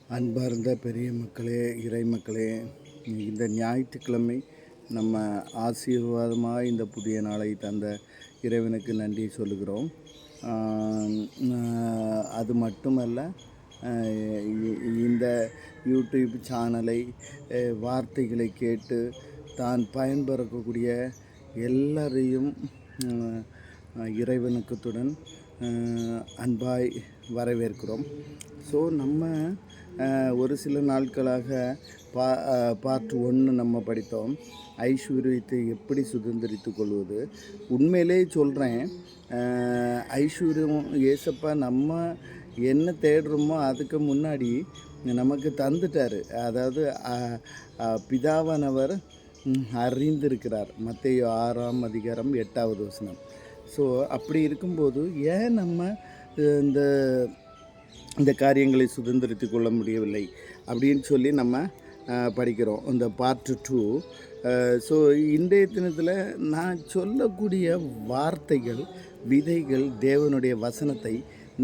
அன்பார்ந்த பெரிய மக்களே, இறை மக்களே, இந்த ஞாயிற்றுக்கிழமை நம்ம ஆசீர்வாதமாக இந்த புதிய நாளை தந்த இறைவனுக்கு நன்றி சொல்லுகிறோம். அது மட்டுமல்ல, இந்த யூடியூப் சேனலை வார்த்தைகளை கேட்டு தான் பயன்பெறக்கூடிய எல்லாரையும் இறைவனுக்குத்துடன் அன்பாய் வரவேற்கிறோம். ஸோ நம்ம ஒரு சில நாட்களாக பார்ட் 1 நம்ம படித்தோம். ஐஸ்வர்யத்தை எப்படி சுதந்திரித்து கொள்வது. உண்மையிலே சொல்கிறேன், ஐஸ்வர்யம் ஏசப்பா நம்ம என்ன தேடுறோமோ அதுக்கு முன்னாடி நமக்கு தந்துட்டார். அதாவது பிதாவானவர் அறிந்திருக்கிறார். மத்தேயு 6ஆம் அதிகாரம் 8வது வசனம். ஸோ அப்படி இருக்கும்போது ஏன் நம்ம இந்த இந்த காரியங்களை சுதந்திரித்து கொள்ள முடியவில்லை அப்படின்னு சொல்லி நம்ம படிக்கிறோம் இந்த பார்ட் 2. ஸோ இன்றைய தினத்தில் நான் சொல்லக்கூடிய வார்த்தைகள், விதைகள், தேவனுடைய வசனத்தை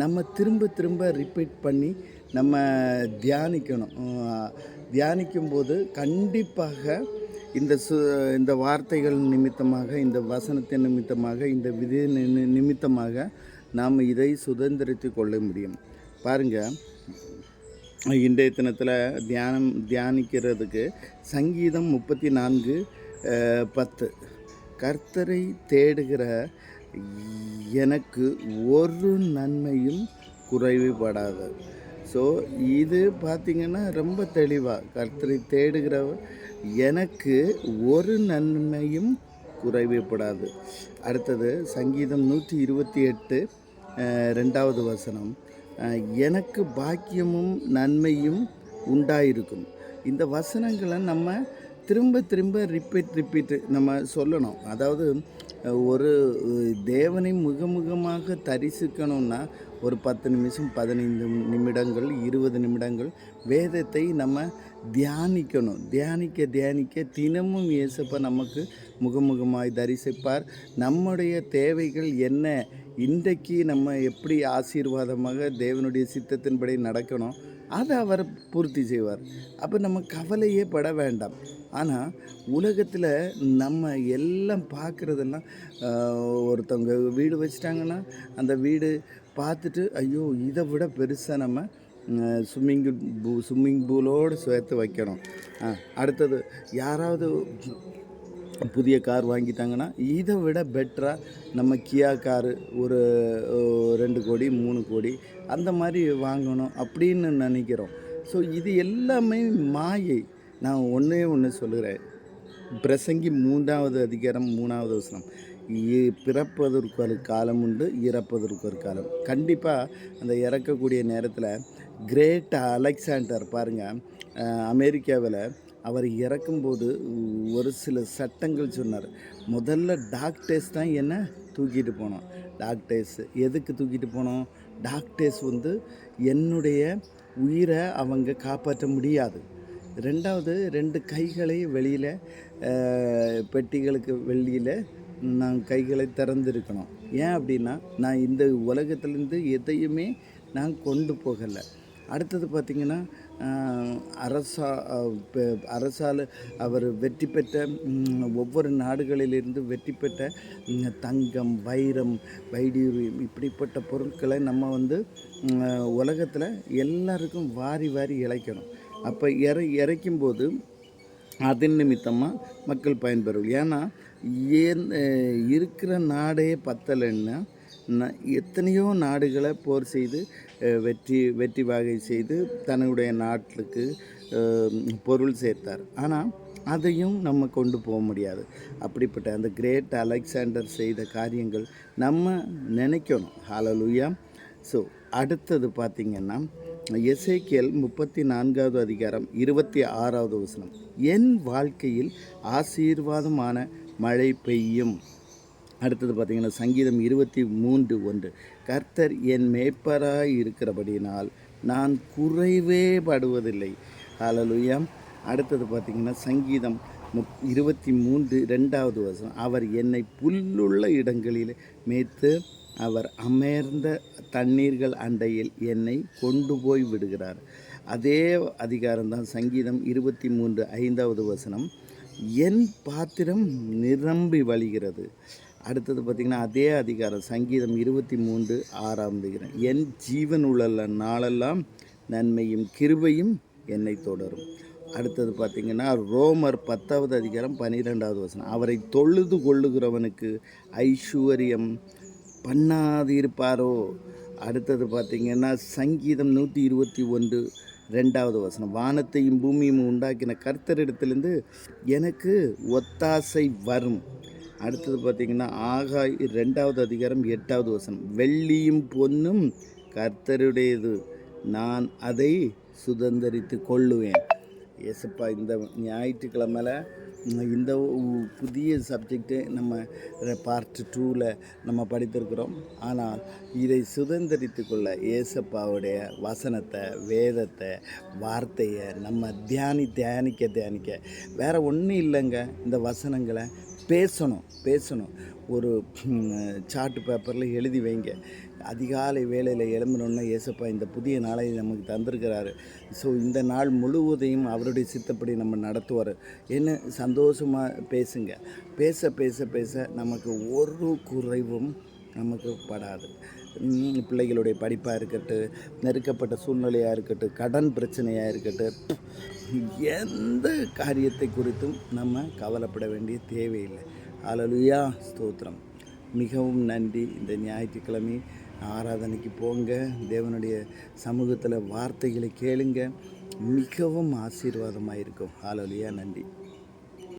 நம்ம திரும்ப திரும்ப ரிப்பீட் பண்ணி நம்ம தியானிக்கணும். தியானிக்கும்போது கண்டிப்பாக இந்த வார்த்தைகள் நிமித்தமாக, இந்த வசனத்தின் நிமித்தமாக, இந்த விதை நிமித்தமாக நாம் இதை சுதந்திரித்து கொள்ள முடியும். பாருங்கள், இன்றைய தினத்தில் தியானிக்கிறதுக்கு சங்கீதம் 34:10 கர்த்தரை தேடுகிற எனக்கு ஒரு நன்மையும் குறைவுபடாது. ஸோ இது பார்த்திங்கன்னா ரொம்ப தெளிவாக, கர்த்தரை தேடுகிற எனக்கு ஒரு நன்மையும் குறைவுபடாது. அடுத்தது சங்கீதம் 128 2வது வசனம், எனக்கு பாக்கியமும் நன்மையும் உண்டாயிருக்கும். இந்த வசனங்களை நம்ம திரும்ப திரும்ப ரிப்பீட் நம்ம சொல்லணும். அதாவது ஒரு தேவனை முகமுகமாக தரிசிக்கணும்னா ஒரு 10 நிமிஷம், 15 நிமிடங்கள், 20 நிமிடங்கள் வேதத்தை நம்ம தியானிக்கணும். தியானிக்க தினமும் இயேசப்பா நமக்கு முகமுகமாய் தரிசிப்பார். நம்முடைய தேவைகள் என்ன, இன்றைக்கு நம்ம எப்படி ஆசீர்வாதமாக தேவனுடைய சித்தத்தின்படி நடக்கணும், அதை அவர் பூர்த்தி செய்வார். அப்போ நம்ம கவலையே பட வேண்டாம். ஆனால் உலகத்தில் நம்ம எல்லாம் பார்க்குறதெல்லாம், ஒருத்தவங்க வீடு வச்சிட்டாங்கன்னா அந்த வீடு பார்த்துட்டு ஐயோ இதை விட பெருசாக நம்ம ஸ்விம்மிங் பூலோடு சேர்த்து வைக்கணும். அடுத்தது யாராவது புதிய கார் வாங்கிட்டாங்கன்னா இதை விட பெட்டராக நம்ம கியா காரு ஒரு 2 கோடி 3 கோடி அந்த மாதிரி வாங்கணும் அப்படின்னு நினைக்கிறோம். ஸோ இது எல்லாமே மாயை. நான் ஒன்று சொல்லுகிறேன். பிரசங்கி 3வது அதிகாரம் 3வது வசனம், பிறப்பதற்கு ஒரு காலம் உண்டு, இறப்பதற்கு ஒரு காலம். கண்டிப்பாக அந்த இறக்கக்கூடிய நேரத்தில் கிரேட் அலெக்சாண்டர் பாருங்கள், அமெரிக்காவில் அவர் இறக்கும்போது ஒரு சில சட்டங்கள் சொன்னார். முதல்ல டாக்டர்ஸ் தான் என்ன தூக்கிட்டு போனோம். டாக்டர்ஸ் எதுக்கு தூக்கிட்டு போனோம்? டாக்டர்ஸ் என்னுடைய உயிரை அவங்க காப்பாற்ற முடியாது. 2 கைகளை வெளியில், பெட்டிகளுக்கு வெளியில் நான் கைகளை திறந்துருக்கணும். ஏன் அப்படின்னா, நான் இந்த உலகத்துலேருந்து எதையுமே நான் கொண்டு போகலை. அடுத்தது பார்த்திங்கன்னா, அரசால் அவர் வெற்றி பெற்ற ஒவ்வொரு நாடுகளிலிருந்து வெற்றி பெற்ற தங்கம், வைரம், வைடூரியம் இப்படிப்பட்ட பொருட்களை நம்ம உலகத்தில் எல்லாருக்கும் வாரி இழைக்கணும். அப்போ இறைக்கும்போது அதன் நிமித்தமாக மக்கள் பயன்பெறும். ஏன்னா இருக்கிற நாடே பத்தலைன்னா எத்தனையோ நாடுகளை போர் செய்து வெற்றி வாகை செய்து தன்னுடைய நாட்டுக்கு பொருள் சேர்த்தார். ஆனால் அதையும் நம்ம கொண்டு போக முடியாது. அப்படிப்பட்ட அந்த கிரேட் அலெக்சாண்டர் செய்த காரியங்கள் நம்ம நினைக்கணும். ஹல்லேலூயா. ஸோ அடுத்தது பார்த்திங்கன்னா, எசேக்கியேல் 34வது அதிகாரம் 26வது வசனம், என் வாழ்க்கையில் ஆசீர்வாதமான மழை பெய்யும். அடுத்தது பார்த்திங்கன்னா, சங்கீதம் 23:1 கர்த்தர் என் மேய்ப்பராய் இருக்கிறபடினால் நான் குறைவே படுவதில்லை. ஹல்லேலூயா. அடுத்தது பார்த்திங்கன்னா, சங்கீதம் 23:2வது வசனம், அவர் என்னை புல்லுள்ள இடங்களில் மேய்த்து அவர் அமர்ந்த தண்ணீர்கள் அண்டையில் என்னை கொண்டு போய் விடுகிறார். அதே அதிகாரம்தான் சங்கீதம் 23 வசனம். என் பாத்திரம் நிரம்பி வழிகிறது. அடுத்தது பார்த்திங்கன்னா அதே அதிகாரம் சங்கீதம் 23 என் ஜீவன் உள்ள நாளெல்லாம் நன்மையும் கிருபையும் என்னை தொடரும். அடுத்தது பார்த்திங்கன்னா ரோமர் 10 வசனம். அவரை தொழுது கொள்ளுகிறவனுக்கு ஐஸ்வர்யம் பண்ணாதிருப்பாரோ. அடுத்தது பார்த்திங்கன்னா சங்கீதம் 121 வசனம். வானத்தையும் பூமியும் உண்டாக்கின கர்த்தரிடத்திலிருந்து எனக்கு ஒத்தாசை வரும். அடுத்தது பார்த்திங்கன்னா ஆகாய் 2 வசனம். வெள்ளியும் பொன்னும் கர்த்தருடையது, நான் அதை சுதந்தரித்து கொள்ளுவேன். ஏசப்பா, இந்த ஞாயிற்றுக்கிழமையில் இந்த புதிய சப்ஜெக்டு நம்ம பார்ட் 2ல் நம்ம படித்திருக்கிறோம். ஆனால் இதை சுதந்திரித்து கொள்ள ஏசப்பாவுடைய வசனத்தை, வேதத்தை, வார்த்தையை நம்ம தியானிக்க வேறு ஒன்றும் இல்லைங்க. இந்த வசனங்களை பேசணும். ஒரு சார்ட்டு பேப்பரில் எழுதி வைங்க. அதிகாலை வேளையில் எழும்பணுன்னா ஏசப்பா இந்த புதிய நாளை நமக்கு தந்திருக்கிறாரு. ஸோ இந்த நாள் முழுவதையும் அவருடைய சித்தப்படி நம்ம நடத்துவார். என்ன சந்தோஷமாக பேசுங்க. பேச நமக்கு ஒரு குறைவும் நமக்கு படாது. பிள்ளைகளுடைய படிப்பாக இருக்கட்டும், நெருக்கப்பட்ட சூழ்நிலையாக இருக்கட்டும், கடன் பிரச்சனையாக இருக்கட்டும், எந்த காரியத்தை குறித்தும் நம்ம கவலைப்பட வேண்டிய தேவையில்லை. ஹல்லேலூயா, ஸ்தோத்திரம். மிகவும் நன்றி. இந்த ஞாயிற்றுக்கிழமை ஆராதனைக்கு போங்க, தேவனுடைய சமூகத்தில் வார்த்தைகளை கேளுங்க, மிகவும் ஆசீர்வாதமாக இருக்கும். ஹல்லேலூயா, நன்றி.